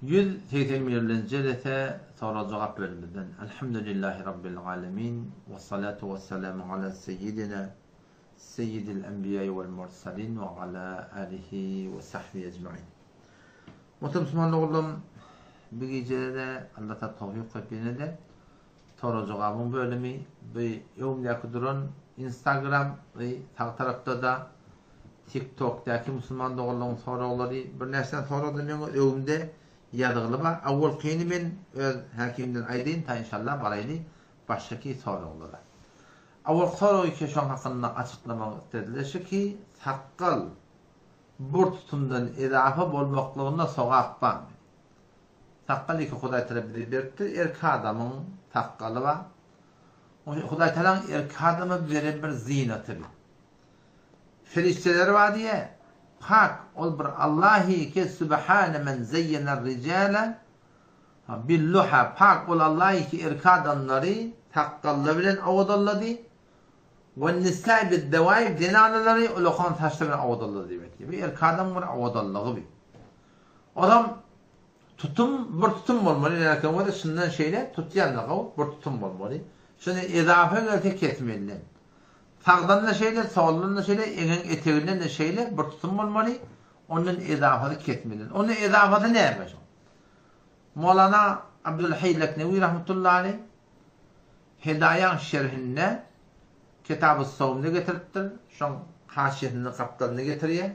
181. Derse soru cevap bölümünden. Elhamdülillahi Rabbil alemin. Ve salatu ve selamu ala seyyidina seyyidil enbiya vel mursalin ve ala alihi ve sahbihi ecmaîn. Muhtemelen oğlum bir gecede Allah'a tevfik ettiğine de soru cevabın bölümü bir yevmiyaki duran Instagram ve sağ tarafta da TikTok'taki Müslüman doğruların soruları bir nersen sorularının evimde yadıgılı var. Avval kıyını ben öz hakimden aydın ta inşallah baraylı baştaki soruları. Avval soruyu ki şu an hakkında açıklamak istediler ki sakkal bu tutumdan idafa olmaklığında soğuk var. Sakkal iki Huday tarafı birlikte erkek adamın sakkalı var. Huday tarafı erkek adamı bir zineti bir. Ferişteler var diye pak ol bir Allahi ki Sübhane men zeyyener ricale billuha pak ol Allahi ki erkek adamları sakkallı bilen avadalladı ve nisai bil devaib dinanaları ulukan taşla bilen avadalladı demektir. Bir erkek adam var avadallığı bir. Adam bir tutum olmalı. Lakin o da şundan şeyle tutuyanlığı bir tutum olmalı. Şunu idafe tek etmeliler. Sağdan da şeyle, soldan da şeyle, egen eteğinden de şeyle bir tutum olmalı. Onun idafası ketmelidir. Onun idafası ne yapacak? Mevlana Abdülhey Leknevi rahmetullahi aleyh Hidayen şerhinde Kitab-ı Savm'da getirttir. Şu an haşiyetini kaptalını getiriyor.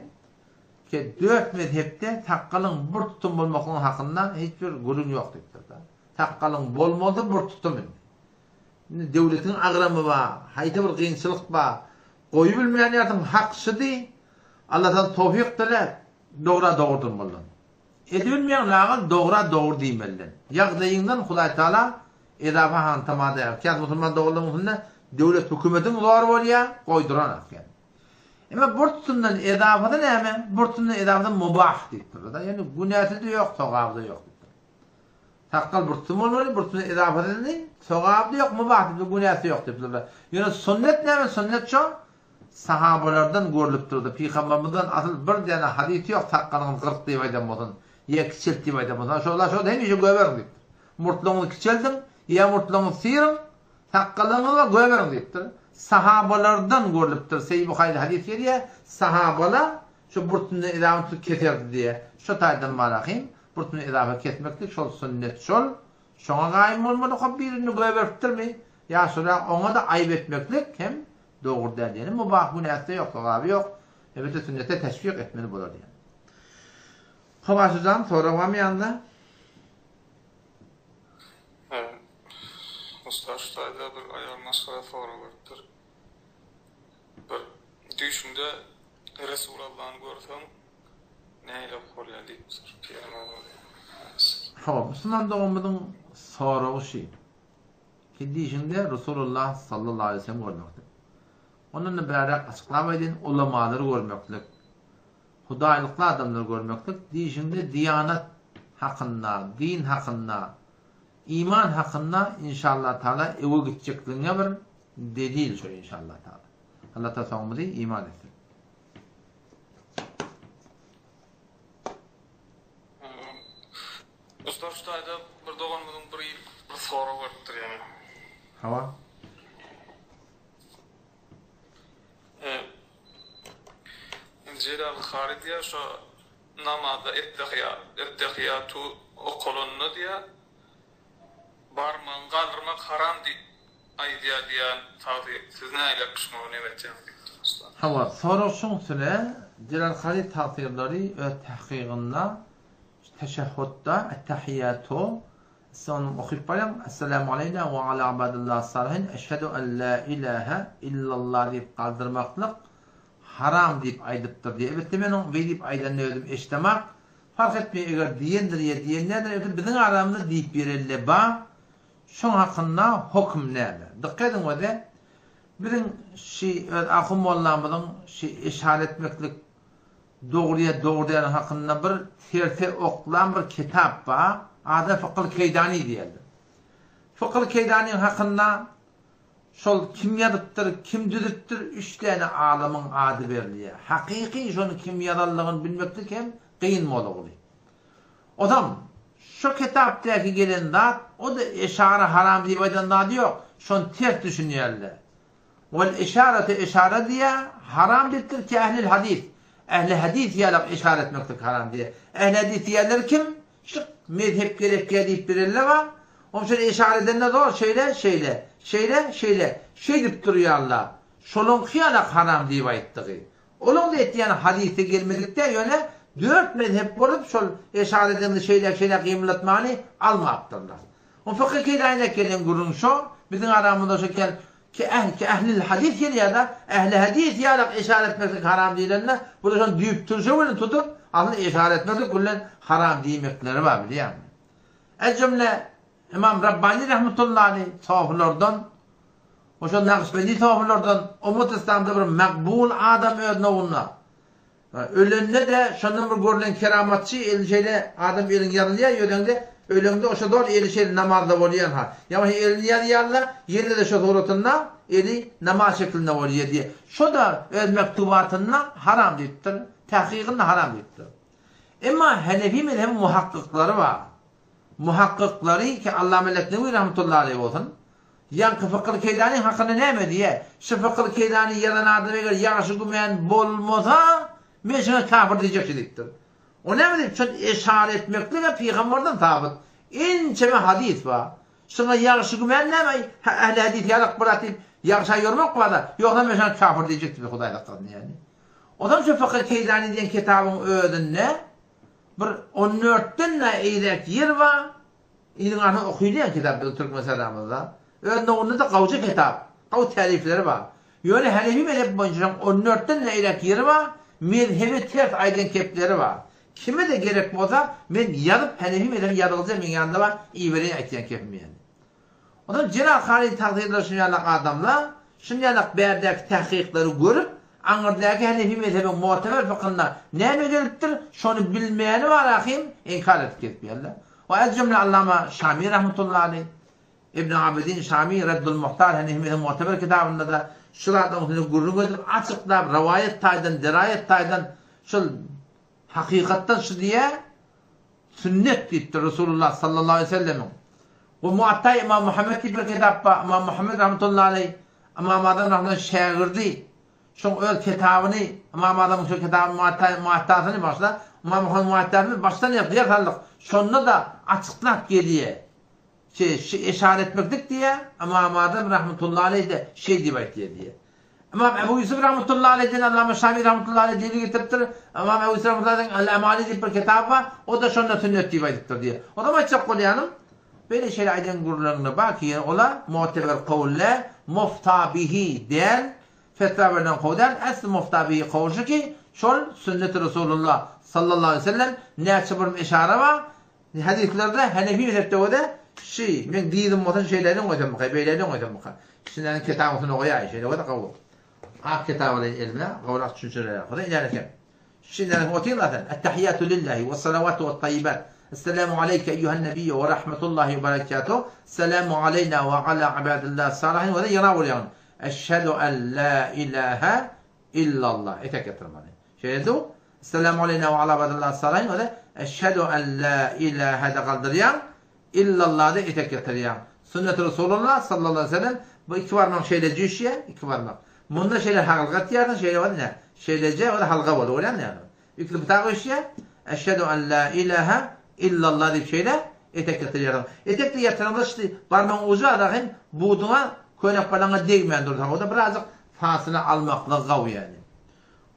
Ki 4 mezhepte takkalın bir tutum olmakının hakkında hiçbir gurun yok dedi. Takkalın bolmadı bir tutum. Devletin agramı var, hayta bir kıyınçılık var. Koyu bilmeyen yardım hakkısı değil. Allah'tan tevfik dilep, doğru durmalı. Edilmeyen lağıl doğru değmeli. Yağdayından Huday Teala edafa hantamada yap. Kâd Müslüman doğruluğunda devlet hükümetin zor oluyor, koyduranak yani. Ama bu tutumdan edafada ne hemen? Bu tutumdan edafada mubah deyip durur. Yani günahı da yok, sokağıda da yok. Takkal bir tutum olmalı, bir tutum edafada ne? Sokağıda yok, mubah deyip günahı yok deyip durur. Yani sünnet ne hemen? Sünnet şu sahabalardan görülüp durdu. Peygamberimizden asıl bir tane hadisi yok. Takkalın 40 deyip aydamazın. Ya kiçelt deyip aydamazın. Şoğla hem işe göverin deyip. Murtluğunu kiçeldim, ya murtluğunu sıyırın, takkalını da göverin deyip durur. Sahabalardan görülüptür. Seyyid Bukhari'de hadis geliyor. Sahabalar şu burtunu idafı keserdi diye. Şu taydan malakayım. Burtunu idafı kesmeklik şol sünnet şol. Şuna gayim olmalı birini göverttir mi? Ya sonra ona da ayıp etmeklik hem doğru der yani. Mubah günahı yok. Abi yok. Evet sünnete teşvik etmeli bular yani. Havasızdan sonra var mı yanında? Evet. Ustaştayda bir ayar maskara soru vardır. Bir düşümde Resulullah'ını görsem neyle koruyor deyip Hava, Müslüman doğumudun soru şey. Ki düşümde Resulullah sallallahu aleyhi ve sellem görmektir. Onunla beraber açıklama edin ulamaları görmektir. Hudaylıklı adamları görmektir. Düşümde diyanet hakkında, din hakkında, iman hakkında inşallah Teala eve gidecekliğine bir delil şu inşallah Teala. Allah Teala sonumuzu iman etsin. Ustaştayda bir doğanımızın bir soru vardır yani. Hava? Celal Haridiye şu namazda ettehiyatu okulunu diye barman kaldırmak haram deyip aydiya diyen tavsiye. Siz ne ile kışmağını eveteceğim? Hava, soru şun süre Celal Halid tavsiyeleri tahqiqında teşehhüdda ettehiyatu son okuyup bayan Esselamu aleyna ve ala abadillah salihin eşhedü en la ilahe illallah deyip kaldırmaklık haram deyip aydıptır diye. Evet de ben onu deyip aydanını ödüm eştemek fark etmiyor eğer diyendir ya diyenlerdir bizim aramızda deyip verirle ba şun hakkında hüküm nerede? Dikkat edin o da birin ahım Allah'ımızın işaret etmeklik doğruya hakkında bir terse okulan bir kitap var. Adı Fıkhı Keydani diyelim. Fıkhı Keydani'nin hakkında şol kim yadıttır, kim düdüttür 3 tane alımın adı veriliyor. Hakiki şunu kim yadallığını bilmeklik hem kıyın molu oluyor. Adam şu kitaptaki gelen zat o da işare haram diye aydan zat yok. Şon ters düşünýärler. Vel işareti işare diye haram bittir ki ehlil hadis. Ehli hadis ýalak işaret etmeklik haram diye. Ehli hadis ýerler kim? Şu mezhep gerek gelip birille var. O şöyle işaret edenler doğru şey dip durýarlar. Şolun ýalak haram diye aýtdygy. Onun da etdiğin hadise gelmedikte yöne 4 mezhep bolup şol işaret eden şeyler kıymetmani almapdırlar. O fıkıh keydayına gelen gurun şu, bizim aramızda şu ki ehlil hadis ya da ehli hadis yalak işaret etmeklik haram değilenler, bu da şun düyüp turşu bunu tutup, aslında işaret etmeklik kullen haram diyemekleri var biliyor musun? El cümle İmam Rabbani rahmetullahi sahaflardan, o şu Nakşbendi sahaflardan, Umut İslam'da bir makbul adam ödüne onunla. Ölünde de şundan bir görülen keramatçı elin şeyle adam elin yanılıyor, ölünde o şu doğru eli şeyle namazda oluyor ha. Yani elin yanıyarla, yerinde de şu doğrultunda eli namaz şeklinde oluyor diye. Şu da öz mektubatında haram deyiptir, tahkikinde haram deyiptir. Ama Hanefi mezhebi muhakkıkları var. Muhakkıkları ki Allah melekleri rahmetullahi aleyhi olsun. Yankı Fıkhı Keydani hakkında ne diye? Şu Fıkhı Keydani yalan adına göre yaşı gümeyen bolmasa meşine kafir diyecek şeyliktir. O ne mi? Çünkü işaret etmekle ve peygamberden tabut. İnçeme hadis var. Şuna yaşı gümeyen ne mi? Ehli hadis yalak bırakıp yaşa yormak var da yoksa meşine kafir diyecektir Hudayla kadın yani. O zaman şu Fıkhı Keydani diyen kitabın ödünne bir 14'ten ne eylek yer var. İlin anı okuyulayan kitap bir Türk meselamızda. Önde onda da kavcı kitap, kav telifleri var. Yani Hanefi mezhebi boyunca 14'ten ne eylek yeri var, mezhebi ters aydın kepleri var. Kime de gerek olsa, ben yazıp Hanefi mezhebi yazılacağım yanında var, iyi vereyim ekleyen kepim yani. O zaman Cenab-ı Halil takdirleri şunyalık adamlar, şunyalık berdeki tahkikleri görüp, anırdaki Hanefi mezhebi muhteber fıkhında ne geliptir, şunu bilmeyeni var ahim, inkar edip ketmeyenler. O az cümle Allama Şami rahmetullahi aleyh, İbn Abidin Şami Reddül Muhtar Hanefi muhteber kitabında da şulardan gurrun edip açıklar rivayet taydan, dirayet taydan şu hakikattan şu diye sünnet gitti Resulullah sallallahu aleyhi ve sellem'in. Bu Muatta İmam Muhammed bir kitapta İmam Muhammed rahmetullahi aleyh İmam Adam rahmetullahi şairdi. Şu öl kitabını İmam Adam'ın şu kitabı Muatta'sını başla İmam Muhammed Muatta'sını baştan yapıyor sallık. Şununla da açıklar geliyor. İşaret etmektik diye İmam Adam rahmetullahi aleyh de diye diye. İmam Ebu Yusuf rahmetullahi aleyh'den Allame Şami rahmetullahi aleyh diye getirtir. İmam Ebu Yusuf rahmetullahi aleyh'den El-Emali diye bir kitap var. O da şununla sünnet diye diye. O da çok kolayalım. Böyle şeyler aydın gururlarına bak ki ola muhteber kavle mufta bihi diyen fetva verilen kavden asıl mufta bihi kavuşu ki şol sünnet-i Resulullah sallallahu aleyhi ve sellem ne açıbırım işare var. Hadislerde Hanefi mezhepte o da men diýdim bolsa şeylerini goýdum, beylerini goýdum. Şundan kitabyny goýay, şeýle goýda gawy. Kitabyny elme, gawlak düşünçeler. Hada ilerken. Şundan goýdylar. Ettehiyatu lillahi ve salavatu ve tayyibat. Esselamu aleyke eyyuhen nebiyye ve rahmetullahi ve berekatuhu. Selamu aleyna ve ala ibadillah salihin ve yana bolýan. Eşhedü en la ilahe illallah. Etek getirmeli. Şeýle Esselamu aleyna ve ala ibadillah salihin ve eşhedü en la ilahe de galdırýan. İllallah'da etek getiriyor. Sünnet-i Resulullah sallallahu aleyhi ve sellem bu iki parmak şeyle cüşye, iki parmak. Bunda şeyler halkat yarın, şeyler var ne? Şeylece o da halka var, öyle mi yani? İkli bıtağı işye, eşhedü en la ilahe illallah deyip şeyle etek getiriyor. Etek de yatırımda işte parmağın ucu arayın, buğduğuna köynek balana değmeyen durur. O da birazcık fasıla almakla gav yani.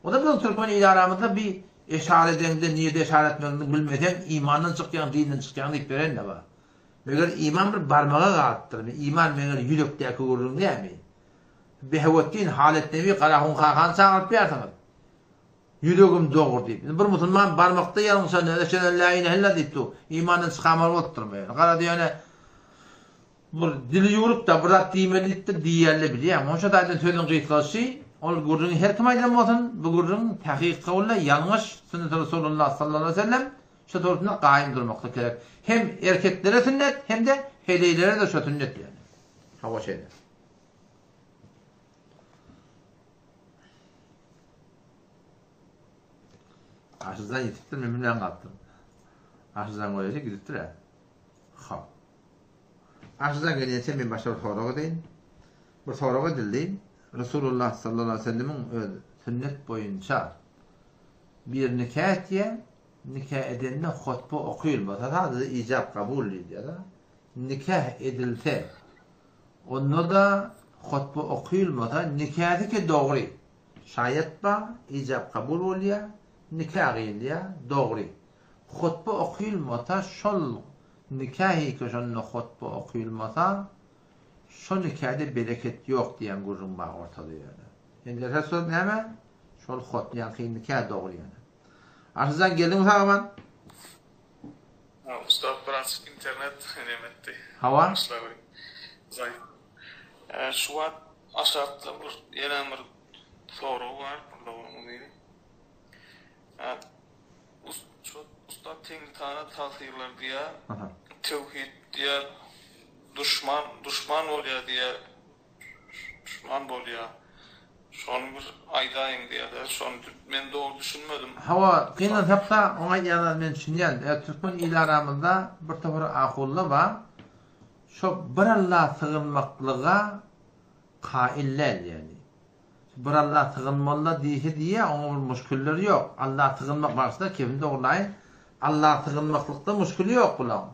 O da bizim Türkmen idaramızda bir işaret edildiğinde, niye de işaret etmediğini bilmeden imandan çıkayan, dininden çıkayan deyip veren de var. Meğer iman bir barmağa qalıptır. İman meğer yürekdeki gururun değil mi? Behvettin halet nevi qarahun qahan çağırıp yaratınız. Yüreğim doğur deyip. Bir musulman barmakta yanılsa ne la ilahe illallah deyip tu. İmandan çıkamar oturmuyor. Qara diyene bir dili yürüp da bırak diymelik de diyerli biliyor. Onşa da aydan sözün qıytqalışı ol gururun her kim aydan olsun bu gururun tahqiq qavla yanlış sünnet-i Resulullah sallallahu aleyhi ve sellem şu doğrultusunda qaim durmakta gerek. Hem erkeklere sünnet hem de heleylere de şu sünnet yani. Hava şeyler. Karşıdan yetiştim, müminle kalktım. Aşıdan öylece gidiptir ha. Ha. Aşıdan geliyse men başa sorağa deyin. Bu sorağa dildeyin. Resulullah sallallahu aleyhi ve sellem'in sünnet boyunca bir nikah etdiye, nikah edenine hutbe okuyulmasa da icab kabul ediyor da. Nikah edilse, onda da hutbe okuyulmasa nikahdaki doğru. Şayet ba icab kabul oluyor, nikah ediyor, doğru. Hutbe okuyulmasa şol nikahi ki şonun hutbe okuyulmasa şu nikahda bereket yok diyen gurrun var ortada yani. Yani Resul neme? Şol hutbe yani nikah doğru yani. Arsızdan geldin sağman? Ustad biraz internet nimetti. Hava? Zayıf. Şu an aşağıda bir yeni bir soru var. Burada onu diyeyim. Ustad tengli tane tasirler diye tevhid diye düşman oluyor diye düşman oluyor. Şonu bir aydayım diye de şonu ben doğru düşünmedim. Hava kıynan hafta ona yalan men düşünýän. Türkmen il aramında bir topar ahulla var. Şu bir Allah sığınmaklığa kailler yani. Bir Allah sığınmalı diye onun müşkülleri yok. Allah sığınmak varsa kevinde olay. Allah sığınmaklıkta müşkülü yok bulan.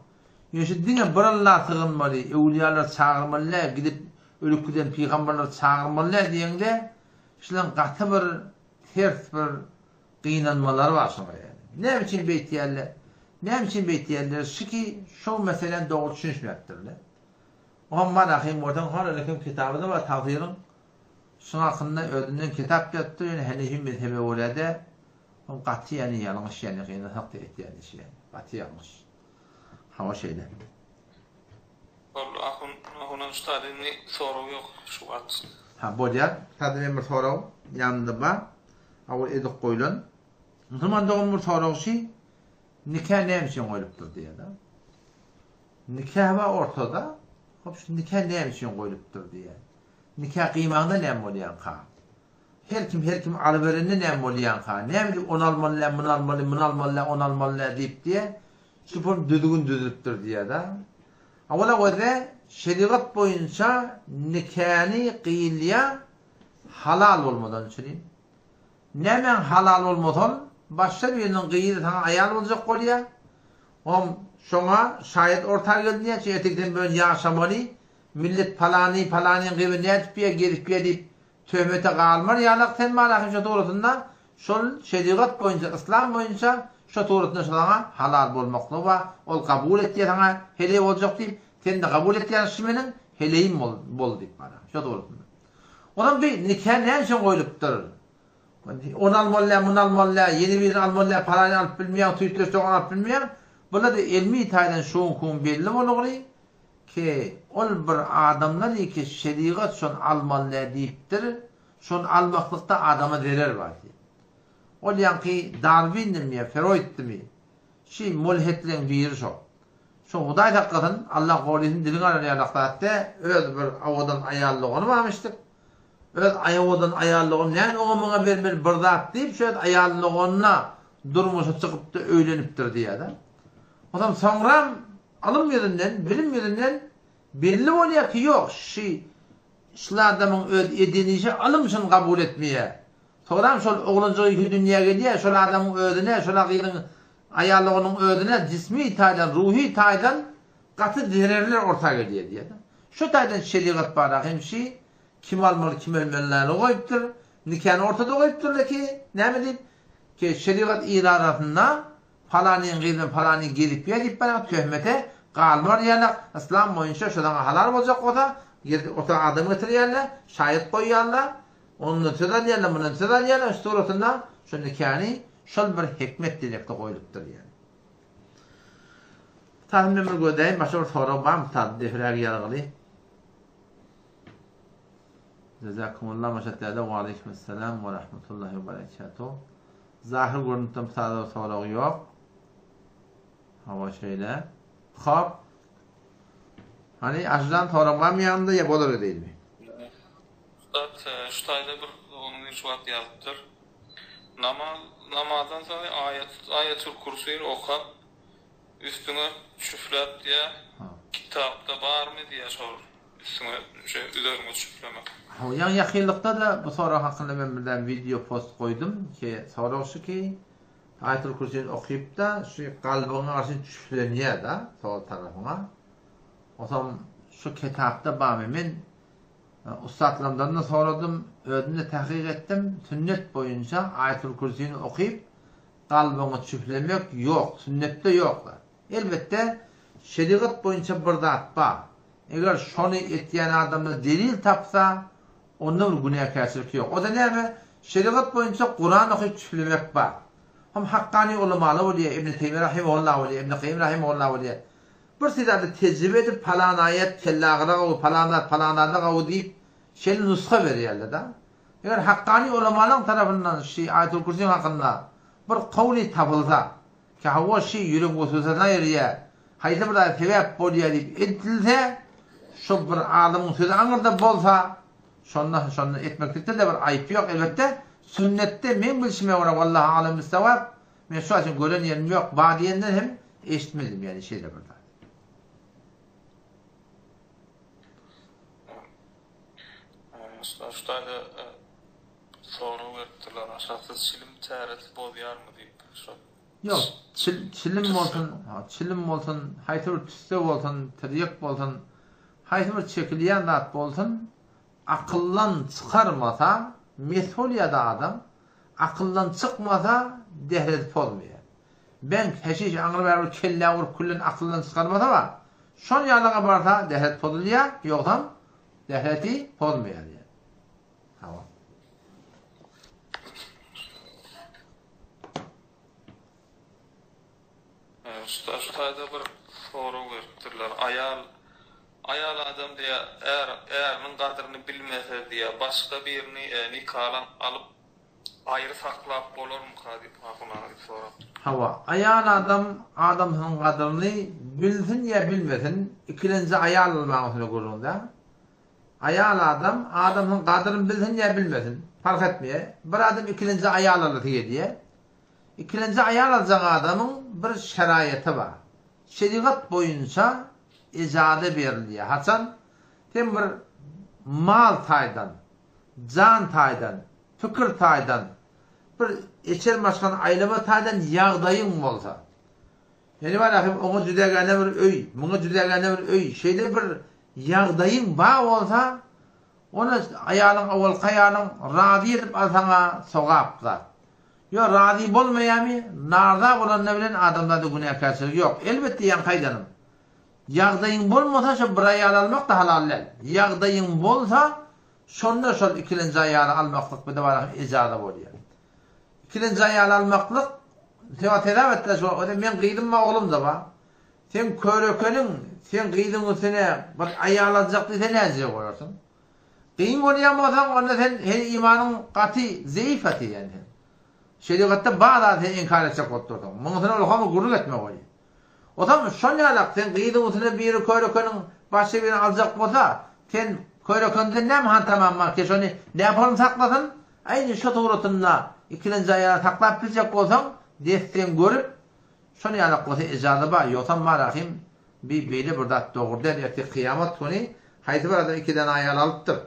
Ýöşe diňe bir Allah sığınmaly, ewliýalar çağırmaly, gidip ölükden peygamberler çağırmaly diýende şulan gaty bir ters bir gynanmalar var şoňa yani. Ne biçim beýtýärler? Şiki şu meselen dogry düşünýärler. Amma rahim oradan halalyk kitabyda we tawfirin şoň hakynda ödünden kitap ýatdy, ýani Hanefi mezhebi bolady. O gaty ýani ýalňyş ýani gynansak diýýär şey. Gaty ýalňyş. Hava şeyler. Ahun ustadın soru yok şu at. Ha bolýar. Tadyň bir soraw ýanynda bar. Awul edip goýulan. Zumanda bir soraw şi nikah näme üçin goýulypdyr diýär. Nikah we ortada. Hop şu nikah näme üçin goýulypdyr diýär. Nikah gymagynda näme bolýan ka? Her kim alyberende näme bolýan ka? Näme diýip on almaly, mun almaly, on almaly diýip diýär. Şu pul düzgün düzülüpdür diýär da. Awala goýda şeriat boyunca nikahny gylýa halal bolmadan üçin. Näme halal bolmadan başga biriniň gyýdy taňa aýal boljak bolýar. Şoňa şaýat ortaga geldiňe çeýetikden bölen ýaşamaly, millet palany gyby näçpiýe gelip diýip töhmete galmar ýalak sen malahym şu toğrusunda şol şeriat boyunca, İslam boyunca şu toğrusunda şoňa halal bolmakly we ol kabul etýär taňa hele boljak diýip sen de kabul etýär şümeniň heleýim bol diýip bana. Şu toğrusunda. Ondan bir nikah näme üçin goýulypdyr? On almaly, mun almaly, ýeni bir almaly, palany alyp bilmeýän, tüýtler soňa alyp bilmeýän. Bular da ilmi taýdan şoň belli bolagly ki ol bir adamlar ki şeriat şon almaly diýipdir. Şon almaklykda adama derer bar. Ol ýa-ki Darwin'mi, Freud'mi? Şi mulhitlerin biri şo. Şo Hudaý hakykatyn Allah gowlyny dilin araýarlykda öz bir awadan aýallygyny barmyşdyk. Öz aýawadan aýallygyny näme oňa bir zat diýip şo aýallygyna durmuşa çykyp da öýlenipdir diýär. Adam soňra alym ýerinden, bilim ýerinden belli bolýar ki ýok, şular adamyň öz edinişi alym üçin kabul etmeýär. Soňra şol oglanjygy dünýäge gelýär, şol adamyň özüne, şol agyryň aýallygynyň özüne cismi taýdan, ruhy taýdan gaty dererler ortaga gelýär diýär. Şu taýdan şeriat bar hemşi kim almaly, kim ölmelilerini goýupdyr. Nikahny ortada goýupdyr ki, näme diýip ki şeriat iradatynda falanyň gyzy falany gelip ýelip bana töhmete galmar ýaly İslam boýunça şoňa halal boljak bolsa, ota adam getirýärler, şaýat goýýarlar, onu tedalýarlar, muny tedalýarlar, şu toğrusunda şu nikahny şol bir hikmet diýekde goýulypdyr ýani. Tahmin bir gödäýin, başga bir soraw barmy? Defirag ýalgyly. Jazakumullah maşatlada we aleykumussalam we rahmetullahi we berekatuh. Zahir görünüşden soraw ýok. Hava şeyle. Hop. Hani aşıdan soramamyandı ya bolar değil mi? Şu taýda bir onun şuat ýazypdyr. Namazdan sonra ayetül kursuýy okap üstüne çüflet diye kitapta var mı diye sor. Üstüne üzerine çüflemek. Yani yakınlıkta da bu soru hakkında ben birden video post koydum ki soru şu ki Ayatul Kürsi'ni okuyup da şu kalbine karşı çüfleniyor da sol tarafına. O zaman şu kitapta ben ustadlarımdan da sordum, özümde tahkik ettim. Sünnet boyunca Ayatul Kürsi'ni okuyup kalbine çüflemek yok. Sünnette yok da. Elbette şeriat boyunca bir zat var. Eğer şunu etyen adamda delil tapsa onun günahkarçılık yok. O da ne mi? Şeriat boyunca Kur'an okuyup çüflemek var. Hem hakkani ulemalı oluyor. İbn-i Teymiye rahimehullah oluyor. İbn-i Kayyim rahimehullah oluyor. Bir sizade tecrübe edip falan ayet kellağına o falanada o deyip şeyli nuska veriyorlar da. Eğer hakkani ulemaların tarafından Ayatul Kürsi hakkında bir kavli tapılsa ki hava yürek hususuna yürüyor. Haydi burada sebep oluyor deyip edilse şu bir adamın sözü anırda bolsa şunu etmekte de bir ayıp yok. Elbette sünnette men bilişime var vallahi alem sevap. Men şu için gören yerim yok. Badiyenden hem eşitmedim yani şeyde burada. Ustada soru verdiler. Aşağıda silim tarihi bozyar mı deyip. Yok. Çilim olsun, haytır tüste olsun, tiryek olsun, haytır çekiliyen zat olsun, akıllan çıkarmasa, mesuliyada adam, akıllan çıkmasa, dehret olmuyor. Ben heşiş anır kelle vurup kullen akıllan çıkarmasa var, şon yanına barsa dehret oluyor, yoksa dehreti olmuyor diye. Tamam. Ustada bir soru verdiler. Ayal adam diye eğerinin kadrini bilmese diye başka birini nikahlan alıp ayrı saklap olur mu kadip hakuna soru. Hava. Ayal adamın kadrini bilsin ya bilmesin, ikilinci ayal olmasını görüründü. Ayal adamın kadrini bilsin ya bilmesin, fark etmiyor. Bir adam ikilinci ayal alır diye. İkilinci ayal alacak adamın bir şerayeti var. Şeriat boyunca icade veriliyor. Hasan, sen bir mal taydan, can taydan, fikir taydan, bir içer başkan aylama taydan yağdayın olsa. Yani var ya, ona cüdegane bir öy, buna cüdegane bir öy, şeyde bir yağdayın bağ olsa, onu ayalın, avul kayalın razı edip alsana soğaplar. Yo razı bolmayami, narda olanla bilen adamda da günahkarçılık yok. Elbette yan kaydanım. Yağdayın bolmasa şu bir ayal almak da halal. Yağdayın bolsa şonda şol ikilinci ayal almaklık bir de var icada oluyor. İkilinci ayal almaklık seva tedavetler şu o da men kıydım mı oğlum da var. Sen sen kıydın üstüne bak ayal alacaktı sen ne koyarsın? Kıyın oynayamazsan onda sen imanın katı zayıf atı yani. Şeriatta bazı inkar edecek oturdum. Mümkün olmamı gurur etme oluyor. O zaman şöyle alak sen kıydın üstüne biri köyrükünün başka birini alacak olsa sen köyrükünde ne mi tamam var ki şunu ne yapalım saklasın? Aynı şu tuğrutunda ikilinci ayağına taklap bilecek olsan desten görüp şunu alak olsa icazı var. Yoksa marahim bir beyli burada doğru der ya kıyamet günü haydi burada iki tane ayağını alıptır.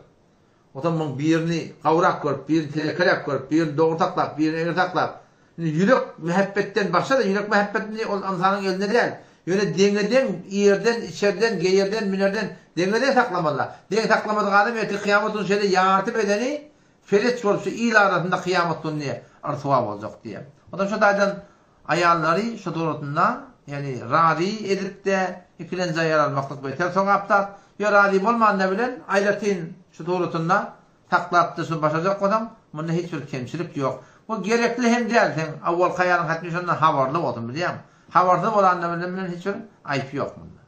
O zaman birini kavrak görüp, birini telekerek görüp, birini doğru taklap, birini eğri taklap. Yürek mühebbetten başla da yürek mühebbetini insanın eline değil. Yöne dengeden, yerden, içeriden, geyerden, münerden dengeden saklamalılar. Denge saklamadık adam eti kıyametun şeyde yağartı bedeni fereç olursa il arasında kıyametun diye arsuva olacak diye. O da şu daydan ayarları şu doğrultunda yani razı edip de ikilinci ayar almaklık beter son aptat. Ya razı olmayan ne bilen aylatin şu doğrultunda taklaptı şu başacak adam bunda hiçbir kemçilik yok. Bu gerekli hem değil. Sen avval kayarın hatmış ondan havarlı oldun biliyor musun? Havarlı olan ne bilen hiçbir ayıp yok bunda.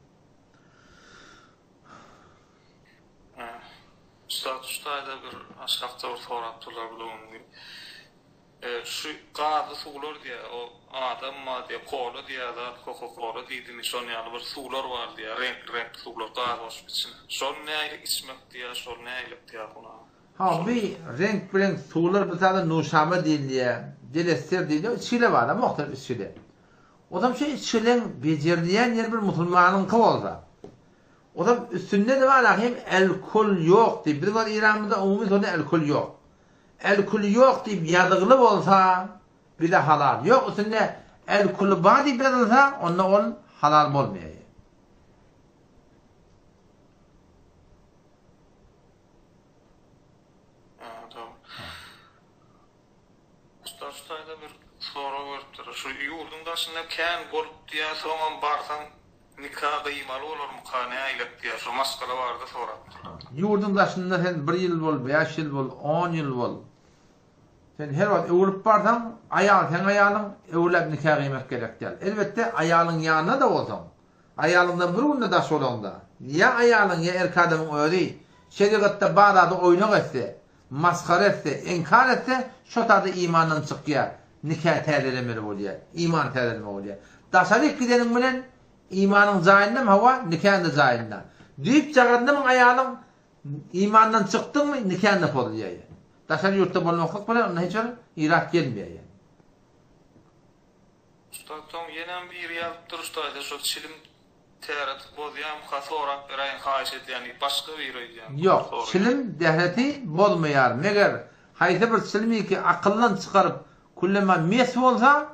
Ustada bir aşkafta bir soru attılar bulunduğum gibi. Şu qadı suğlar diye o adam ma diye kolu diye da kolu diye son yani bir suğlar var diye renk suğlar qadı olsun için. Son ne aylık ismek diye son ne aylık diye buna. Ha bir renk suğlar bir tane nuşame değil diye dilestir diye çile var ama muhtemelen çile. Odam şey içkilen becerdiyen yer bir musulmanın kı olsa. Odam üstünde de var ahim elkul yok deyip. Bir var İran'da umumi sonra elkul yok. Elkul yok deyip yadıglı olsa bir de halal. Yok üstünde elkul var deyip yazılsa onunla ol halal olmuyor. Ustaştayda bir soru veripdir. Şu yurdun başında kän bolup diýär, soňam barsaň nikah gıymaly bolarmy, kany aýlap diýär. Şu maskala bardy sorapdyr. Yurdun başında sen 1 yıl bol, 5 yıl bol, 10 yıl bol. Sen her wagt öwrüp barsaň, aýal sen aýalyň öwrüp nikah gıymak gerek diýär. Elbetde aýalyň ýanyna da bolsaň, aýalyňdan bir günde daş bolanda, ya aýalyň ya erkadamyň özi şeriatda barada oýnak etse, maskara etse, inkar etse, şo taýda imandan çykýar. Nikah täzelemeli bolýar. İman täzeleme bolýar. Daşalyk gideniň bilen imanyň zaýynda hawa nikahda zaýynda. Diýip jagandym aýalyň imandan çykdyňmy nikahda bolýar. Daşaly ýurtda bolmaklyk bilen ona hiç irak gelmeýär. Ustadam ýene bir ýalyp duruşdaýda şu çilim täret bolýan, hasorap beraýyn haýyş edýän başga bir öýdýän. Ýok, çilim dehreti bolmaýar. Meger haýsy bir çilimi ki akyllan çykaryp kullama mes bolsa,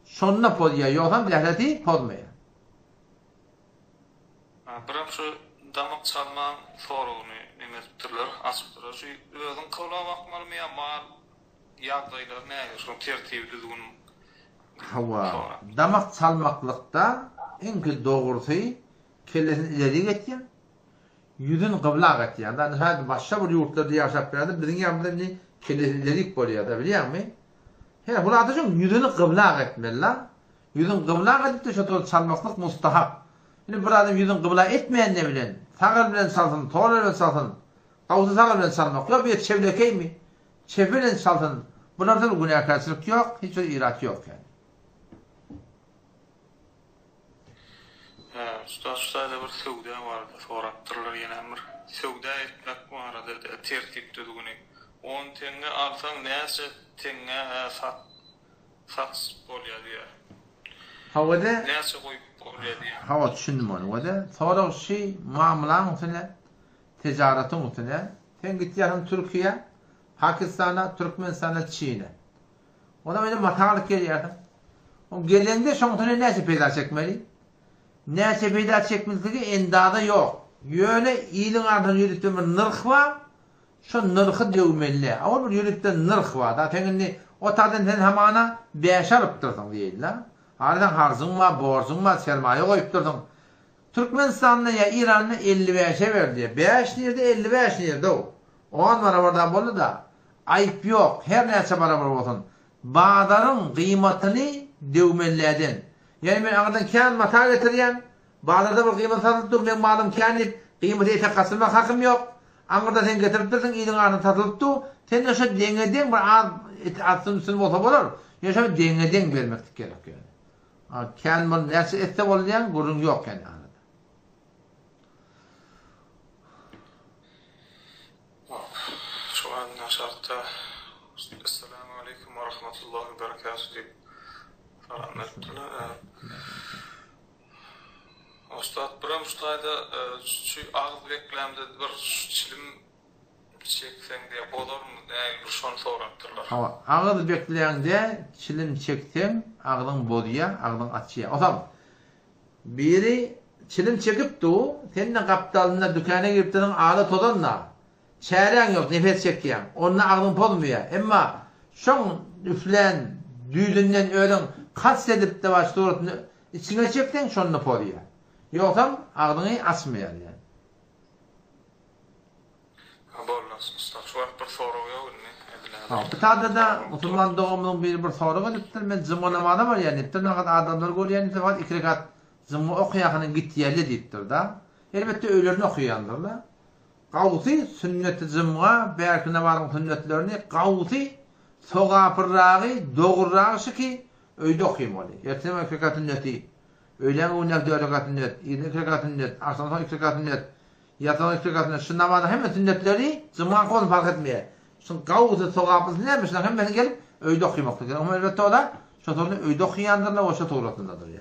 şonna bolýar. Ýoksa dehreti bolmaýar. Biram şu damak çalman soruny nimetdirler, açypdylar. Şu özüň kawla bakmalymy ýa-ma ýagdaýlar näge şu tertipli Hawa damak çalmaklykda eňki dogrusy kellesini ileri getýän. Ýüzün gybla getýän. Da näde başga bir ýurtlarda ýaşap berdi. Biziň ýamda kellesini ileri bolýar da bilýärmi? He, bulada şu ýüzüni gybla getmeliler. Ýüzün gybla getip de şo çalmaklyk mustahap. Indi bir adam ýüzün gybla etmeýände bilen, sagal bilen çalsyn, toğra bilen çalsyn, gawsy sagal bilen çalmak ýok, bir çewlekeymi? Çew bilen çalsyn. Bunlarda günahkarçylyk ýok, hiç irat ýok yani. Ustaşda bir söwda bardy, sorapdyrlar ýene bir söwda etmek barady, tertipli duguni. 10 teňe alsaň näçe teňe sat bolýar diýär. Hawada Näçe goýup bolýar diýär. hawa düşündim onu. Wada sonra şey muamalaň utuna, tijaratın utuna, sen gitýän Türkiýe, Pakistana, Türkmenistana, Çin'e. Ona benim matalyk gelýärdi. O gelende şoňtuna näçe peýda çekmeli? Näçe peýda çekmeli endada ýok. Ýöne ýylyň ardan ýürüpden bir nyrh bar. Şo nyrhy döwmeli. Awal bir ýürüpden nyrh bar. Da teňini o taýdan sen hamana 5 alyp durdyň diýiller. Aradan harzyň bar, borzyň bar, sermaýe goýup durdyň. Türkmenistanda ya İran'da 55'e verdi. 5 nerede 55 nerede o. 10 barabardan boldu da. Ayıp yok. Her neyse barabar olsun. Bağdarın kıymatını dövmellerden. Yani ben ağırdan kân mata getiriyem. Bağdarda bir kıymat satılıp ben malım kâni kıymatı ete kasılmak hakkım yok. Ağırda sen getirip dursun iyinin ağırdan satılıp dur. Sen de şu dengeden bir atsın üstünü olsa olur. Ya şu dengeden vermektik gerek yani. Kân bunu neyse etse olayan gurun yok yani. Şu an şartta Esselamu Aleyküm ve Rahmetullahi ve Berekatuhu deyip salam ettiler. Ustad biram ustayda şu ağız beklemde bir çilim çeksen diye bolarmı diye şonu sorapdyrlar. Ağız bekleýände çilim çektim, ağzın boduya, ağzın açıya. O zaman biri çilim çekip du, senin kaptalına dükana girip dedin ağla todanla. Çären yok, nefes çekýän. Onunla ağzın bolmaýar. Emma şoň üflen, düýdünden ölen kas edip de baş suratını içine çekden şonda bolýar. Ýoksa ağzını açmaýar yani. Bollas usta, şu bir soru ýok. Taýda da musulman dogumyň bir soru gelipdir. Men zımmanamada bar yani. Etden adamlar görýän ise 2 rekat zımma okuýanyň gitýärli diýipdir da. Elbetde öýlerini okuýandyrlar. Gawsy sünnet-i zımga, berkine barın sünnetlerini gawsy sogapyrragy, dogurragy ki öýde okuýmaly. Erteme 2 rekat sünneti, öýlen uňak 4 rekat sünnet, 2 rekat sünnet, aşdan 2 rekat sünnet, ýatan 2 rekat sünnet. Şu namazda hemme sünnetleri zımga kol fark etmeýär. Şu gawsy sogapyrsy näme? Şuna hemmesini gelip öýde okuýmakdyr. Ama elbetde olar Şotorunu öyde okuyandırlar, o şotoratındadır yani.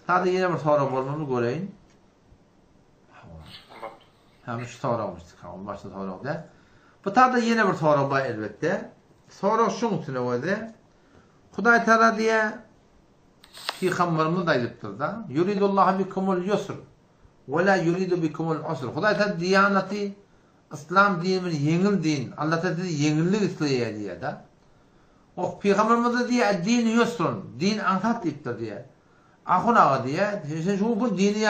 Tadı yine bir soru bolmamı göreyim. Hem şu soru olmuştuk, başta soru oldu. Bu tadı yine bir soru var elbette. Soru şunun için oldu. Huday Teala diye Peygamberimiz da ayıptır da. Yuridullahu bikumul yusr ve la yuridu bikumul usr. Huday Teala diyaneti İslam dininin yengil din. Allah Teala yengillik istiyor diye da. O Peygamberimiz diye din yusrun, din anhat iptir diye. Ahuna diye, şu bu dini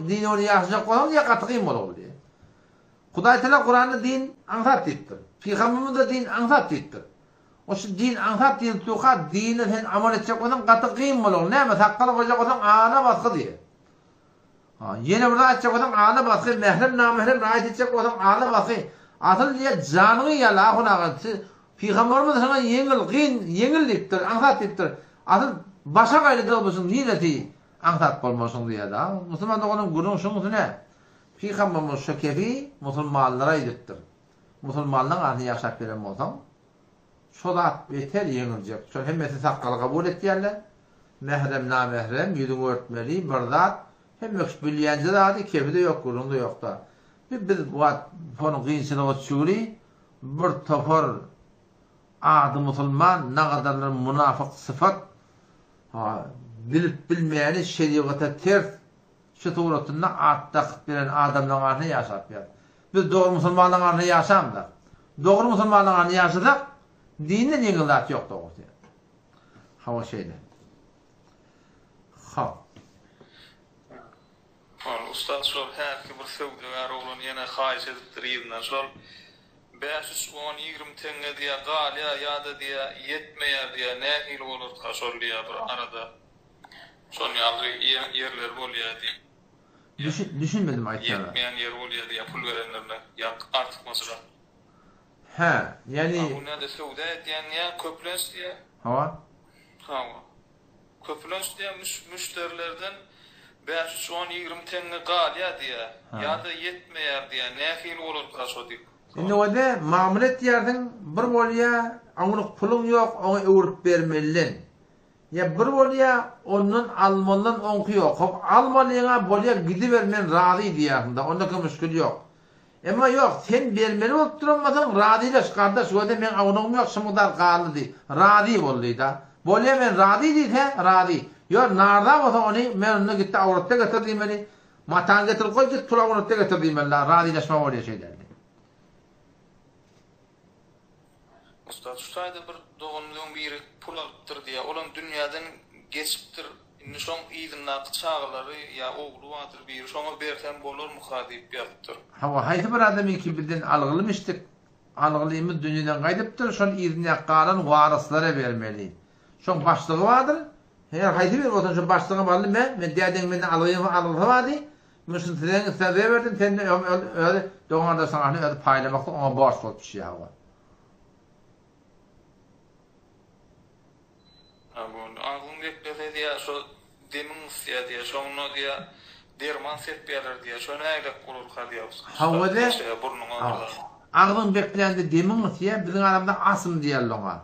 dini oraya yaşayacak olan diye katıyım olur diye. Huday Teala Kur'an'da din anhat iptir. Peygamberimiz de din anhat iptir. O şu din anhat din tuqa dini sen amal edecek olan katıyım olur. Ne mi? Takkalı olacak olan ana baskı diye. Yine burada edecek olan ana baskı, mehrem namehrem rahat edecek olan ana baskı. Asıl diye canını ya ahuna Peygamberimiz sana yengil iptir, anhat iptir. Asıl başa gayrı olmasın niyeti anhat olmasın diye da. Müslüman onun günün şunu ne? Peygamberimiz şu kefi Müslümanlara ediptir. Müslümanların ahli yaşap veren olsam şodat beter yengilecek. Şöyle hemmesi sakkalı kabul ettiyerler. Mehrem namehrem yüzünü örtmeli, bırdat. Hem bilyenci de hadi kefi de yok, günün de yok da. Biz bu onun kıyısını oturuyoruz. Bir topar adı Müslüman, ne kadarlar münafık sıfat, bilip bilmeyeni şeriata ters, şu tuğratında at takıp bilen adamların arasında yaşap yer. Biz doğru Müslümanların arasında yaşamdık. Doğru Müslümanların arasında yaşadık, dinin yengildat yok doğru diye. Hava şeyde. Ustad şol her ki bir sevdiler oğlun yine hayiş ediptir yerinden şol 510-20 tenge diye galya ya da diye yetmeyer diye ne hil olur şol diye bir arada şol yerler oluyor diye. Düşünmedim ayetleri. Yetmeyen yer oluyor diye pul verenlerine ya artık mesela. He yani. Bu ne de sevdi diyen ya köplens diye. Hava. Köplens diye müşterilerden 510-20 tenge galya diye ya da yetmeyer diye ne hil olur şol diye. Şimdi o da mamulet yerden bir bolya onun pulun yok onu öğürüp vermelisin. Ya bir bolya onun almalın onku yok. Almalına bolya gidivermen razı diyağında. Ondaki müşkül yok. Ama yok sen vermeli olup durmadan razıylaş kardeş. O da ben avunum yok şımıdar kaldı diye. Razı oldu da. Bolya ben razı diye razı. Yok narda olsa onu ben onu gitti avratta getirdiğim beni. Matan getir koy git tula avratta getirdiğim beni. Razılaşma bolya şey derdi. Ustad şurada bir doğumluğun biri pul alıptır diye olan dünyadan geçiptir. Nişon idinna çağları ya oğlu vardır bir şonu berten bolur mu hadip yaptır. Hava haydi bir adam ki birden algılamıştık. Algılıyımız dünyadan kaydıptır. Şon idinna qalan varislara vermeli. Şon başlığı vardır. Her haydi bir otan şu başlığı vardı ben diyeden benden algılıyımı vardı. Müslüm sizden istediğe verdim. Sen de öyle doğumlarda sana öyle paylamakta ona borç olup bir şey hava. Ağzım beklese diye şu demin istiyor diye şunu diye derman setbeler diye şunu aylak olur diye. Havada ağzım beklendi demin istiyor bizim aramda asım diyorlar ona.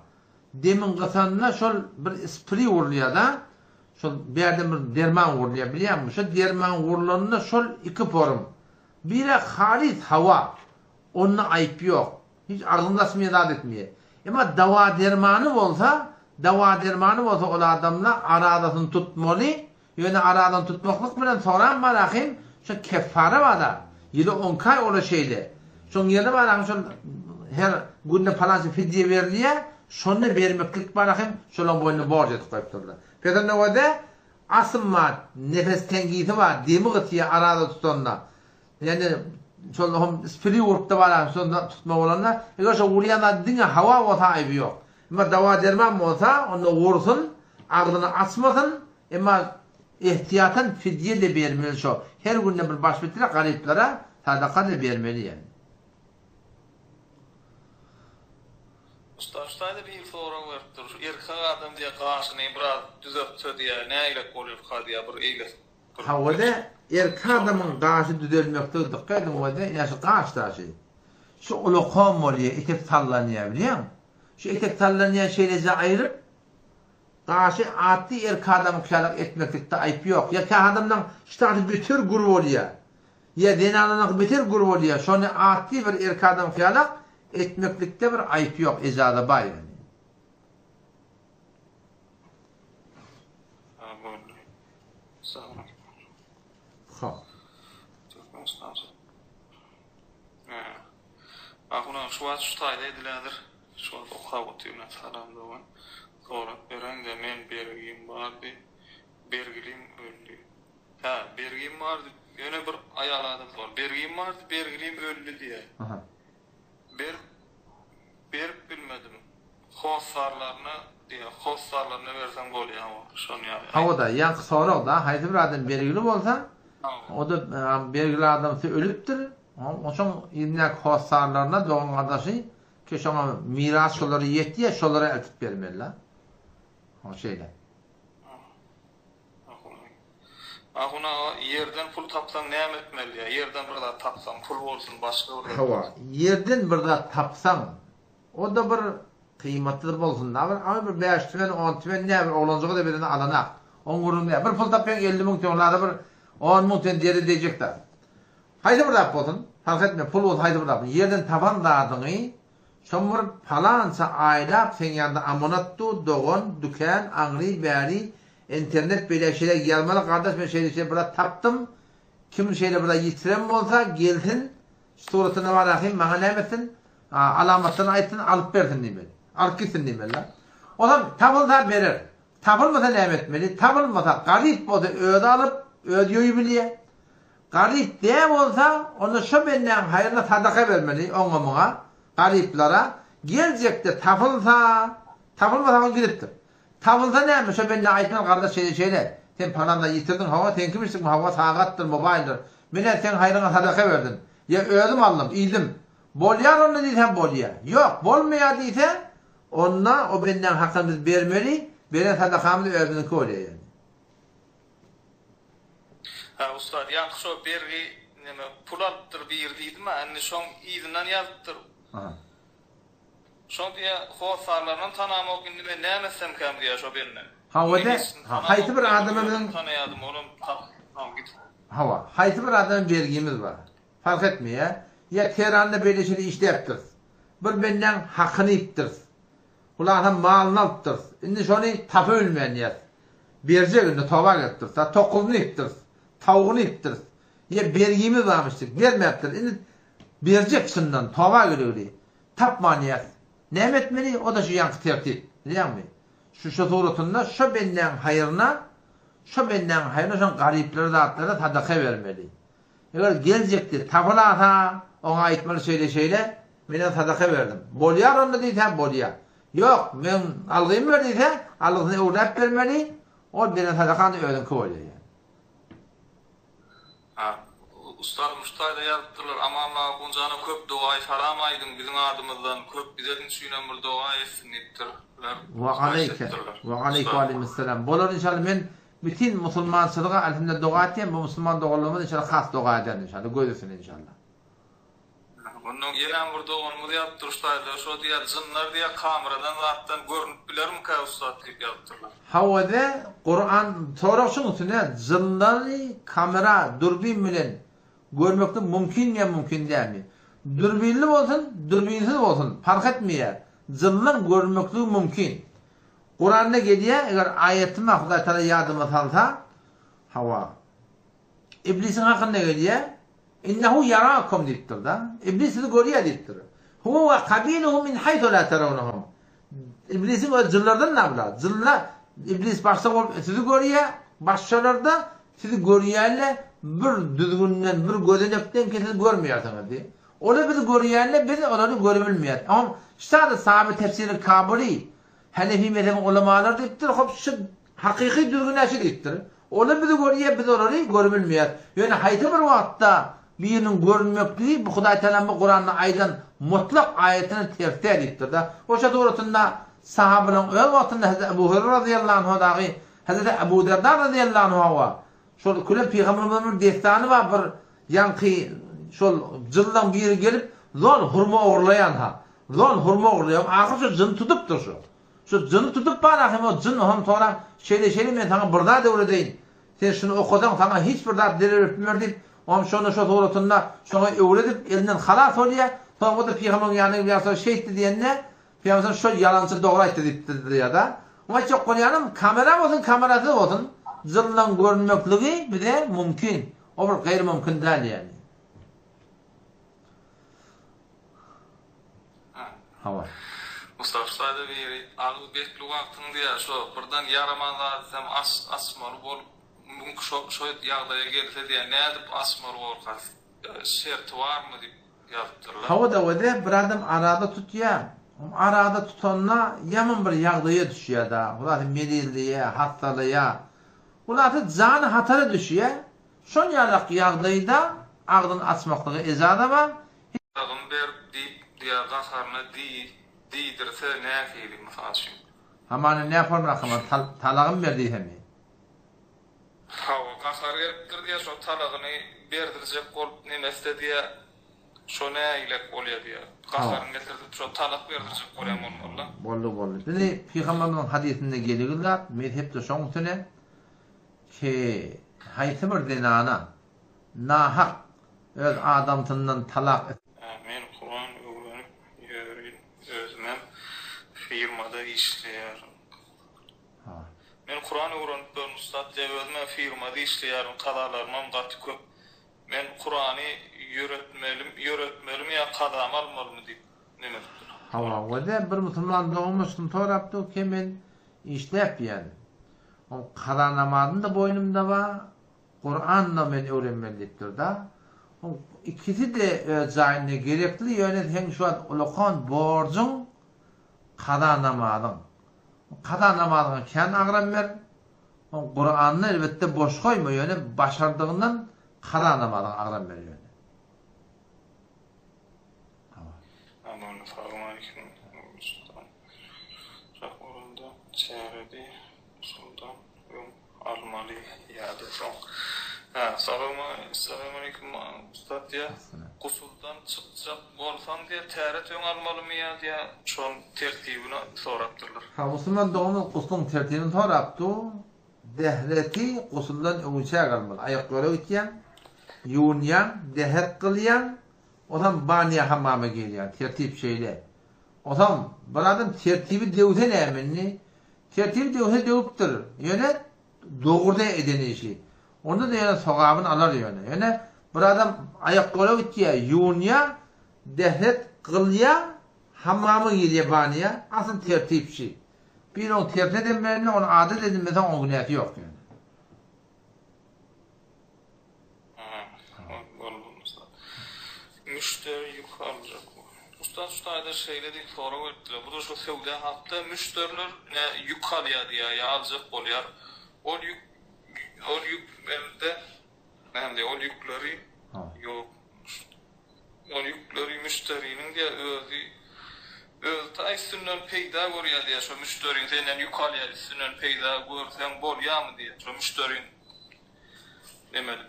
Demin kısanına şol bir espri vuruluyor da şol bir yerden bir derman vuruluyor biliyor musun? Şu derman vurulanına şol iki porum. Biri halis hava. Onun ayıp yok. Hiç ağzında smiyadat etmiyor. Ama dava dermanı olsa o adamla aradasını tutmalı. Yani aradan tutmaklık bilen soran bırakayım. Şu kefare var da. Yılı 10 kay ola şeyle. Son yılı bırakayım. Her günde falanca fidye verdiye. Şunu vermeklik bırakayım. Şunun boyunu borç edip koyupturlar. Peki ne var da? Asılma nefes tengiyeti var. Demi gıtıya arada tutanla. Yani şunun spiri vurup da var. Şundan tutma olanlar. Eğer şu uğrayanlar dinle hava o sahibi yok. Ama dava derman olsa onu vursun, ağzını açmasın, ama ihtiyatan fidye de vermeli şu. Her günde bir başbetire gariplere sadaka da vermeli yani. Ustad bir soru vardır. Erkek adam diye karşını biraz düzeltse diye ne ile olur diye bir eyle. Havada erkek adamın karşı düzelmekte dikkat edin o da yaşı karşı taşı. Şu ulukom oluyor, etek sallanıyor biliyor musun? Şu etek sallanıyor şeylece ayırıp qarşı atlı erkek adam kıyalık etmeklikte ayıp yok. Ya ki adamdan işte bütün grup oluyor. Ya denanlık bütün grup oluyor. Şonu atlı bir erkek adam kıyalık etmeklikte bir ayıp yok. Ezada bay yani. Sağ olun. Ha. Ahuna şu an şu tayda edilendir. Şu an okavutuyum salamda olan. Sonra beren de men bergiyim vardı. Bergilim öldü. Ha, bergiyim vardı. Yine bir ayaladım var. Bergiyim vardı, bergilim öldü diye. Aha. Berk bilmedim. Hossarlarına diye, hossarlarına versen bol ya o. Şunu ya. Ha o da yankı sonra da haydi bir adam bergili olsa o da bergili adam ölüptür. O şon İbn Hossarlarına doğan kardeşi ki şona miras şoları yetti ya şolara eltip vermeliler. O şeyle. Ahuna yerden pul tapsan ne etmeli ya? Yerden burada tapsan pul olsun başka bir. Hava. Yerden burada tapsan o da bir kıymetli bolsun da ama bir 5 tümen 10 tümen ne bir olancağı da birini alana. Onurun ne? Bir pul tapyan 50 bin tönlerde bir 10 bin tön deri diyecekler. Haydi burada bolsun. Fark etme pul ol haydi burada. Yerden taban dağdığını şomur falansa aylap sen yanında amonattu doğun dükkan angri bari internet böyle şeyler gelmeli kardeş ben şeyleri burada taptım. Kim şeyle burada yitirem olsa gelsin. Suratına var ahim bana ne etsin? Alamatını ayetsin alıp versin diye. Alıp gitsin diye. O zaman tapılsa verir. Tapılmasa ne etmeli? Tapılmasa garip olsa öde alıp ödüyoryu biliye. Garip deyem olsa onu şu benden hayırlı sadaka vermeli onumuna. Gariplara. Gelecekte tapılmasa o gidiptir. Tapılsa ne yapmış? O benden ayetmen kardeş şeyle. Sen paranla yitirdin hava, sen kimmişsin bu hava sağattır, mobildir. Mine sen hayrına sadaka verdin. Ya ödüm aldım, iyiydim. Bolyar onu diysen bolya. Yok, bolmaya diysen onunla o benden hakkımız vermeli, veren sadakamızı ödünü koyuyor yani. Ha ustad, yani şu bergi pul alıptır bir yer deydi mi? Anne şon iyidinden yazıptır. Şon diye hossarlarının tanamı o günde ben ne emetsem kam diye şu benimle. Hayti bir adamın tanıyadım onun git. Hava. Hayti bir adamın vergimiz var. Fark etmiyor. Ya Tehran'da böyle şey işleptir. Bir benden hakkını iptir. Ulan malını alıptır. Şimdi şonu tapı ölmeyen yer. Berce günde tabak ettir. Tokuzunu iptir. Tavuğunu iptir. Ya vergimiz varmıştık. Vermeyiptir. Şimdi bercek şundan tabak ölüyor. Tapman yer. Ne etmeli? O da şu yankı tertip. Biliyor musun? Şu suratında şu benden hayırına şu garipleri zatlara sadaka vermeli. Eğer gelecektir tapılata ona aitmeli şeyle ben sadaka verdim. Bolyar onu deyse bolyar. Yok ben algıyım verdiyse algısını uğrayıp vermeli. O benim sadakanı ödün koyuyor yani. Ha. Ustad Mustay'da yazdılar ama buncana köp duayı saramaydın bizim adımızdan köp bizerin suyuna bir dua etsin ettirler. Ve aleykümselam. Bolar inşallah men bütün musulmansılığa elhamdülillah dua ettim. Bu musulman doğruluğumuz inşallah has dua eder inşallah. Gözüsün inşallah. Bunun yenen bir doğumunu yaptır ustadlar. Şu diye zınlar diye kameradan zaten görünüp bilir mi ki ustad deyip yaptırlar. Havada Kur'an soraksın üstüne zınları kamera durbin bilen görmekte mümkün ya mümkün değil mi? Dürbinli olsun, dürbinsiz olsun fark etmiyor. Zınlar görmekte mümkün. Kur'an'da geliyor eğer ayetime Huday Teala yardım salsa hava. İblisin hakkında geliyor. İnnehu yarakum deyiptir da. İblis sizi görüyor deyiptir. Huve ve kabiluhu min haythu la teravnahum. İblisin o zıllardan ne yapıyor? Zıllar İblis başta sizi görüyor. Başkalarda sizi görüyorlar. Bir düzgünden, bir gözenekten ki sizi görmüyorsunuz diye. Ola bizi görüyorlar, biz onları görebilmiyor. Ama işte sahabe tefsiri Kabuli Hanefi mezhebi ulemalar deyiptir. Hop şu hakiki düzgünleşi deyiptir. Ola bizi görüyor, biz onları görebilmiyor. Yani hayta bir vakitte birinin görünmekliği bu Huday Teala'nın Kur'an'ın aydan mutlak ayetini tefsir ediptir da. O şey doğrultusunda sahabenin öl vaktinde Hazreti Ebu Hureyre radıyallahu anh dahi Hazreti Ebu Derda radıyallahu anh var. Şol kulüp Peygamberimiz destanı var bir yankı şol cıldan biri gelip zon hurma uğurlayan ha. Zon hurma uğurlayan. Ahir şu cın tutuptur şu. Şu cını tutup bana hem o cın hem sonra şeyle men sana burada da öyle deyin. Sen şunu okudan sana hiç burada derip deyip o şonu şu doğrultunda şunu öğretip elinden halas oluyor. Sonra o da peygamberin yanına geliyorsa şeydi diyenle peygamber şu yalancı doğru aytdı dedi ya da. Ama çok konuyanım kamera olsun kamerası olsun. Zırlan görünmekliği bir de mümkün. O bir gayri mümkün değil yani. Hava. Mustafa da bir alı bekli vaktini diye şu buradan yaramanlar desem asmar bol mümkün şu yağdaya gelse diye ne edip asmar olmaz. Şert var mı deyip yaptırlar. Hava da öyle bir adam arada tutuyor. Arada tutanla yaman bir yağdaya düşüyor da. Ulan melilliye, hastalığa. Ulan canı hatara düşüyor. Şon yarak yağdayı da ağdın açmaklığı ezada var. Peygamber deyip diye kasarına değdirse ne feyli misal Hamanı ne yapar bırakamaz? Talağım verdiği hemi. Hava kasar geliptir diye şu talağını verdirecek ol nemeste diye şu ne ilek oluyor diye. Kasarını getirdik şu talak verdirecek olayım olmalı. Bollu. Beni Peygamber'in hadisinde geliyorlar. Mezhepte şoň tüne ki haysi bir dinana nahak öz adamtından talak Men Kur'an öğrenip yürüyün özmem firmada işleyerim. Men Kur'an öğrenip ben ustad diye özmem firmada işleyerim. Kadalarmam gatı köp. Men Kur'an'ı yöretmelim ya kadam almalım deyip nemektir. Hava ve bir Müslüman doğmuşsun toraptı ki men işlep yani. O kara namazın da boynumda var. Kur'an'la men öğrenmeliktir da. O ikisi de zayne gerekli yöneten şu an ulukan borcun kara namazın. Kara namazın kendi ağrammer. O Kur'an'ı elbette boş koyma yani başardığından kara namazın ağrammer yani. Aman farmanikin sultan. Rahmanda çevredi sultan almalı yada son. Assalamu alaikum ustad ya. Kusuldan çıkacak bolsan diye teret ön almalı mı ya diye şon tertibini soraptırlar. Müslüman doğumun kusulun tertibini soraptı. Dehreti kusuldan öňçe galmaly. Ayaklara ötýän, yuwunýan, dehet kılýan, otam baniya hammama gelýän, tertip şeýle. Otam bir adam tertibi dewse nämenni? Tertibi dewse dewipdir. Ýöne dogurda eden işi. Onda da yani sogabını alar yani. Yani bir adam ayaklara ötýär, yuwunýa, dehet kılýa, hammama gelýär baniya, asıl tertip şi. Bir o tertip edilmeli, onu adet edilmeden o günahı yok yani. Müşteri yukarıcak. Ustad şeyle değil sonra verdiler. Bu da şu sevda hafta müşteriler ne yukarıya diye ya alacak oluyor. O yük elde hem de o yükleri yok. O yükleri müşterinin diye üstünden peyda görüyor diye şu müşterinin senden yukarıya üstünden peyda görsen bol ya mı diye şu müşterinin demeli.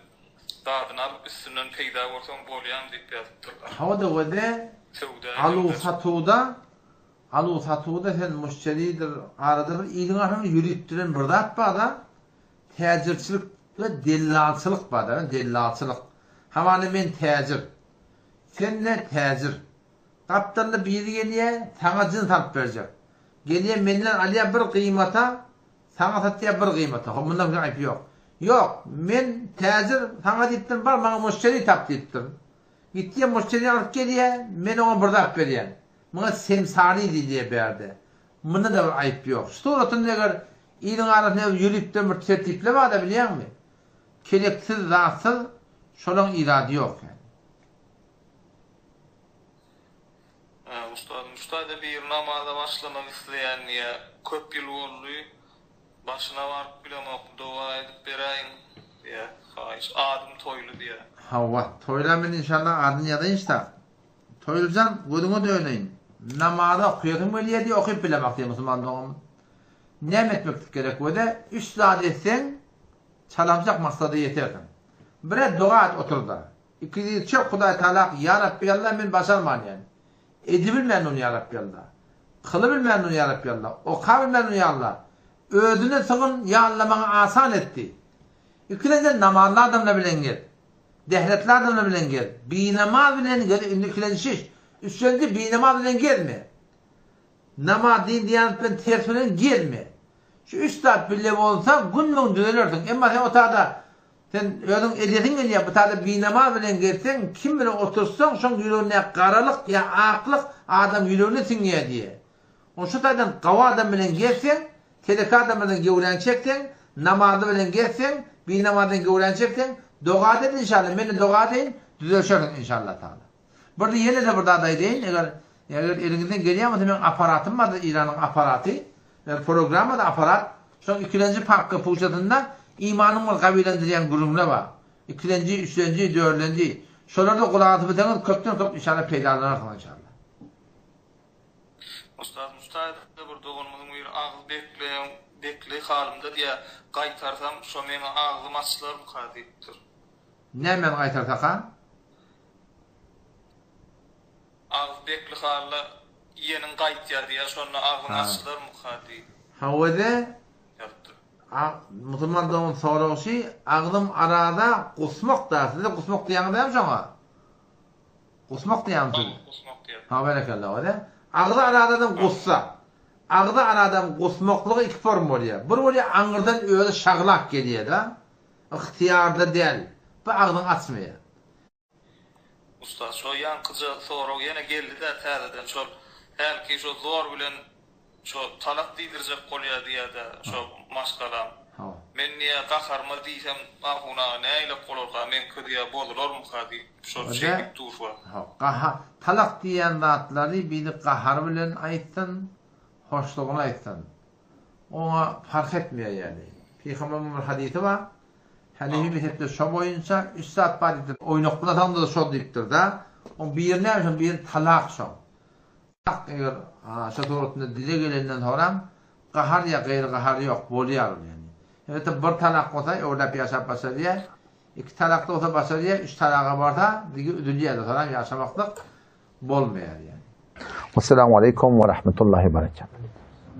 Dağdını alıp üstünden peyda görsen bol ya mı deyip yazıttırlar. Hava da vade alu satuda sen müşteridir aradır iyiliğin arasını yürüttüren bir zat da tecirçilik ve dellalçılık var. Dellalçılık. Havanı men tecir. Sen ne tecir? Kaptanlı biri geliye sana cins alıp verecek. Geliye menden alıya bir kıymata sana satıya bir kıymata. Bundan bir ayıp yok. Yok. Men tecir sana dittim var bana müşteri tap dittim. Gittiye müşteri alıp geliye men ona bir zat veriyen. Bana semsari diye berdi. Bunda da bir ayıp yok. Storatın neger iyiliğin arasında yürüyüp bir tertiple var da biliyor musun? Keleksiz zatsız şolun iradı yok yani. Ustad bir namaza başlamak isteyen ya köp yıl oldu başına varıp bilemek dua edip bereyim diye adım toylu diye. Hava toylamen inşallah adın ya da işte. Toylucan gözüne de öyleyin. Namaza okuyatım öyle diye okuyup bilemek diye Müslümanlığım. Ne etmek gerek o da 3 saat etsen çalamcak maksadı yeterken. Bir dua et otur da. İkincisi çok Hudaý Teala ya Rabbi Allah men başarman yani. Edibilmen onu ya Rabbi Allah. Kılı bilmeyen uyarıp yallah. Oka bilmeyen uyarlar. Ödüne sığın yağlamanı asan etti. İkinciden namazlı adamla bilen gel. Dehletli adamla bilen gel. Binamaz bilen gel. İkincisi üstünde binamaz bilen gelme. Namaz din diyanetmen tersinen gelme. Şu üstad bile olsa gün dönürsün. Ama sen o tağda sen ödün edetin gel ya bu tağda binamaz bilen gelsen kim bilen otursan son yüreğine karalık ya aklık adam yüreğine sinye diye. O şu tağdan kava adam bilen gelsen Tedeka adamından gevren çektin, namazı bilen gelsin, bir namazdan gevren çektin, doğa dedin inşallah, beni doğa deyin, düzelşerin inşallah Teala. Burada yine de burada aday deyin, eğer elinizden geliyor ama demek aparatım vardı, İran'ın aparatı, programı da aparat, son ikinci parkı fırsatında imanımı kabilendiren grubuna var. İkinci, üçüncü, dördüncü, sonra da kulağınızı bitirin, köpten köp inşallah peydalanırsın inşallah. Ustad burada olmadan bir ağız bekli halimde diye qaytarsam şo meni ağzım açlar mı kadiptir? Ne men qaytarsak ha? Ağız bekli halı yenin qaytya diye şonu ağzın açlar mı kadip? Havada yaptı. Müslüman doğum sorusu ağzım arada kusmak da size kusmak diyen de şoňa. Kusmak diyen söz. Kusmak diye. Ha barakallahu ala. Ağzı aradan gussa. Ağzı aradan gusmaklığı iki form bolýar. Bir bolýar aňyrdan öýle şaglak gelýär da. İhtiyarda değil. Bu ağzını açmıyor. Usta şo yankıcı soru yine geldi de täzeden şol belki şo zor bilen şo talak diýdirjek bolýar diýe-de şo maşgalam. Men niye gaharma diýsem ahuna näyle bolarga men ködiýe bolarmı hadi şo şeýlik durwa. Ha, talak diýen zatlary bini gahar bilen aýtdyn, hoşlugyny aýtdyn. Oňa fark etmeýär ýani. Peýgamberimiň hadisi bar. Hanefi mezhepde şo boýunça 3 saat bar edip oýnakda da şo diýipdir da. O birine bir talak şo. Tak eger şo torutunda dile gelenden horam gahar ya gaýry gahar ýok bolýar ýani. Evet bir talak olsa orada ýaşap başlaýar. 2 talakda olsa başlaýar, 3 talaga barsa digi ödülýär da ýaşamaklyk bolmaýar ýani. Assalamu alaikum ve rahmetullahi ve berekatuhu.